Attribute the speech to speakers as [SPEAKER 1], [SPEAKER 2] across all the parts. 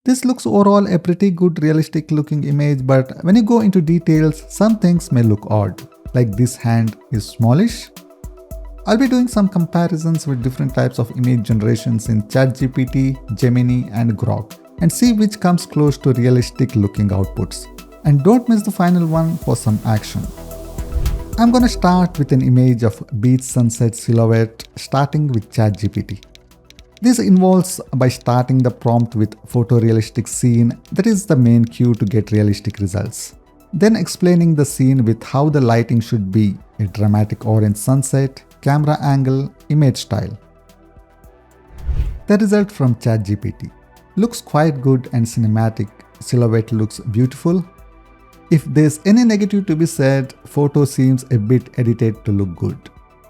[SPEAKER 1] This looks overall a pretty good realistic looking image, but when you go into details, some things may look odd, like this hand is smallish. I'll be doing some comparisons with different types of image generations in ChatGPT, Gemini and Grok and see which comes close to realistic looking outputs. And don't miss the final one for some action. I'm gonna start with an image of beach sunset silhouette starting with ChatGPT. This involves by starting the prompt with photorealistic scene, that is the main cue to get realistic results. Then explaining the scene with how the lighting should be, a dramatic orange sunset, camera angle, image style. The result from ChatGPT looks quite good and cinematic, silhouette looks beautiful. If there's any negative to be said, photo seems a bit edited to look good.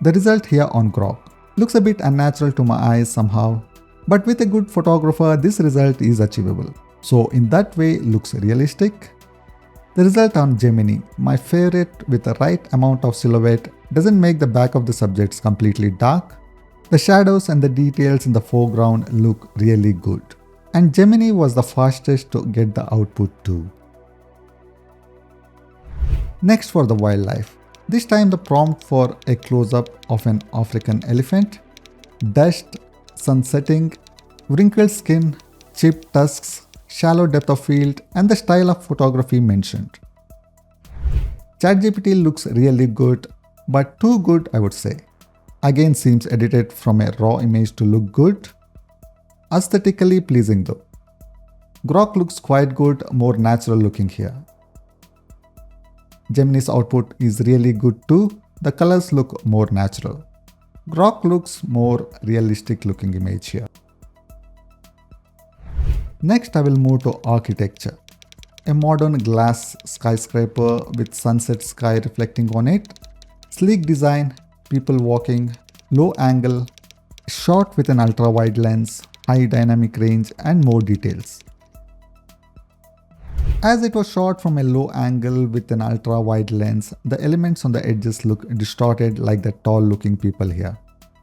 [SPEAKER 1] The result here on Grok looks a bit unnatural to my eyes somehow, but with a good photographer this result is achievable. So in that way looks realistic. The result on Gemini, my favorite with the right amount of silhouette, doesn't make the back of the subjects completely dark. The shadows and the details in the foreground look really good. And Gemini was the fastest to get the output too. Next for the wildlife. This time the prompt for a close-up of an African elephant, dust, sun setting, wrinkled skin, chipped tusks, shallow depth of field and the style of photography mentioned. ChatGPT looks really good, but too good I would say. Again seems edited from a raw image to look good. Aesthetically pleasing though. Grok looks quite good, more natural looking here. Gemini's output is really good too, the colors look more natural. Grok looks more realistic looking image here. Next I will move to architecture. A modern glass skyscraper with sunset sky reflecting on it, sleek design, people walking, low angle, shot with an ultra wide lens, high dynamic range and more details. As it was shot from a low angle with an ultra wide lens, the elements on the edges look distorted like the tall looking people here.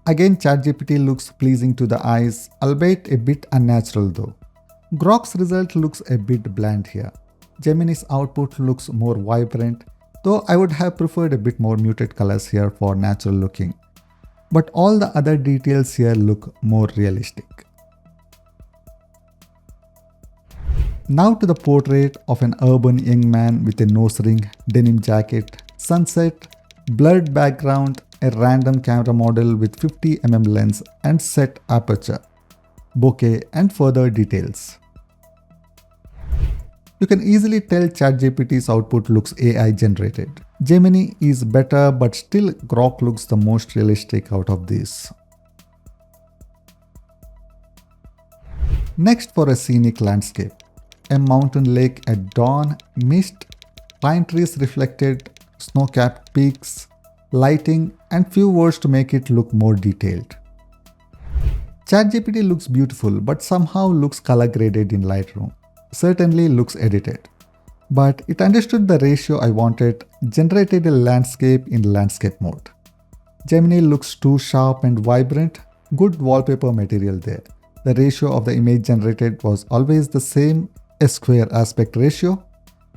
[SPEAKER 1] Again ChatGPT looks pleasing to the eyes, albeit a bit unnatural though. Grok's result looks a bit bland here. Gemini's output looks more vibrant, though I would have preferred a bit more muted colors here for natural looking. But all the other details here look more realistic. Now to the portrait of an urban young man with a nose ring, denim jacket, sunset, blurred background, a random camera model with 50mm lens and set aperture, bokeh and further details. You can easily tell ChatGPT's output looks AI generated. Gemini is better, but still Grok looks the most realistic out of these. Next for a scenic landscape. A mountain lake at dawn, mist, pine trees reflected, snow-capped peaks, lighting and few words to make it look more detailed. ChatGPT looks beautiful but somehow looks color graded in Lightroom. Certainly looks edited. But it understood the ratio I wanted, generated a landscape in landscape mode. Gemini looks too sharp and vibrant, good wallpaper material there. The ratio of the image generated was always the same, a square aspect ratio.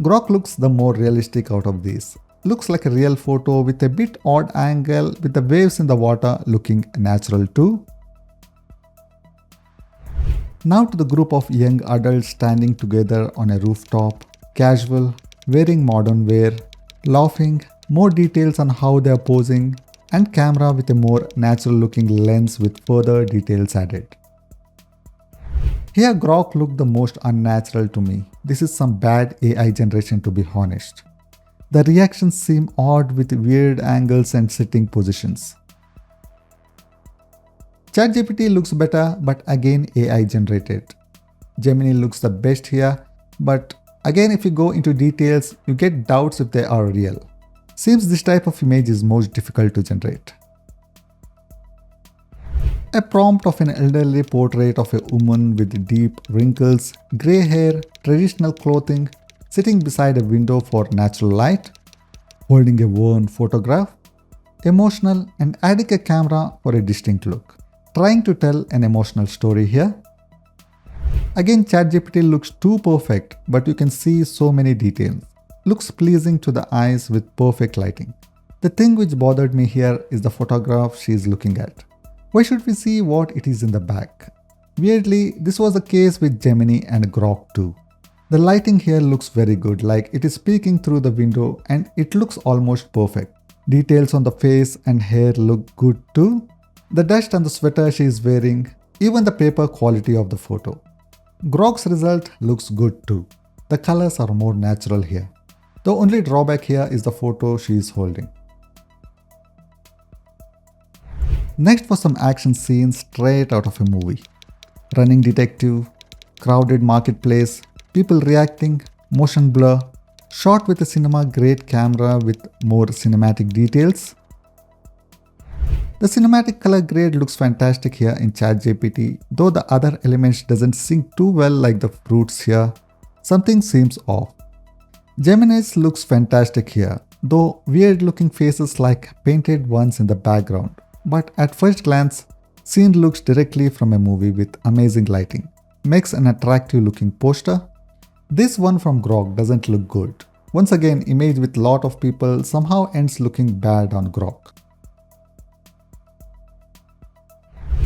[SPEAKER 1] Grok looks the more realistic out of these. Looks like a real photo with a bit odd angle with the waves in the water looking natural too. Now to the group of young adults standing together on a rooftop, casual, wearing modern wear, laughing, more details on how they are posing, and camera with a more natural looking lens with further details added. Here Grok looked the most unnatural to me. This is some bad AI generation to be honest. The reactions seem odd with weird angles and sitting positions. ChatGPT looks better, but again AI generated. Gemini looks the best here, but again if you go into details, you get doubts if they are real. Seems this type of image is most difficult to generate. A prompt of an elderly portrait of a woman with deep wrinkles, grey hair, traditional clothing, sitting beside a window for natural light, holding a worn photograph, emotional and adding a camera for a distinct look. Trying to tell an emotional story here. Again, ChatGPT looks too perfect, but you can see so many details. Looks pleasing to the eyes with perfect lighting. The thing which bothered me here is the photograph she is looking at. Why should we see what it is in the back? Weirdly, this was the case with Gemini and Grok too. The lighting here looks very good, like it is peeking through the window and it looks almost perfect. Details on the face and hair look good too. The dust and the sweater she is wearing, even the paper quality of the photo. Grok's result looks good too. The colors are more natural here. The only drawback here is the photo she is holding. Next was some action scenes straight out of a movie. Running detective, crowded marketplace, people reacting, motion blur, shot with a cinema grade camera with more cinematic details. The cinematic color grade looks fantastic here in ChatGPT, though the other elements doesn't sync too well like the fruits here. Something seems off. Gemini's looks fantastic here, though weird looking faces like painted ones in the background. But at first glance, scene looks directly from a movie with amazing lighting. Makes an attractive looking poster. This one from Grok doesn't look good. Once again, image with lot of people somehow ends looking bad on Grok.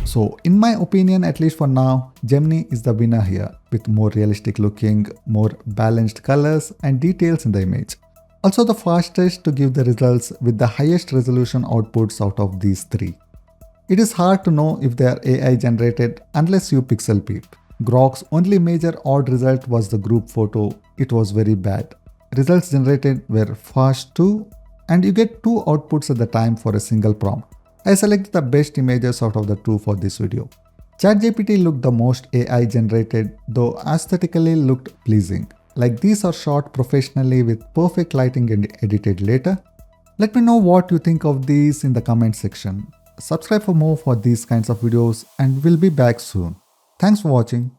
[SPEAKER 1] So in my opinion, at least for now, Gemini is the winner here with more realistic looking, more balanced colors and details in the image. Also the fastest to give the results with the highest resolution outputs out of these three. It is hard to know if they are AI generated unless you pixel peep. Grok's only major odd result was the group photo. It was very bad. Results generated were fast too, and you get two outputs at the time for a single prompt. I selected the best images out of the two for this video. ChatGPT looked the most AI generated, though aesthetically looked pleasing. Like these are shot professionally with perfect lighting and edited later. Let me know what you think of these in the comment section. Subscribe for more for these kinds of videos and we'll be back soon. Thanks for watching.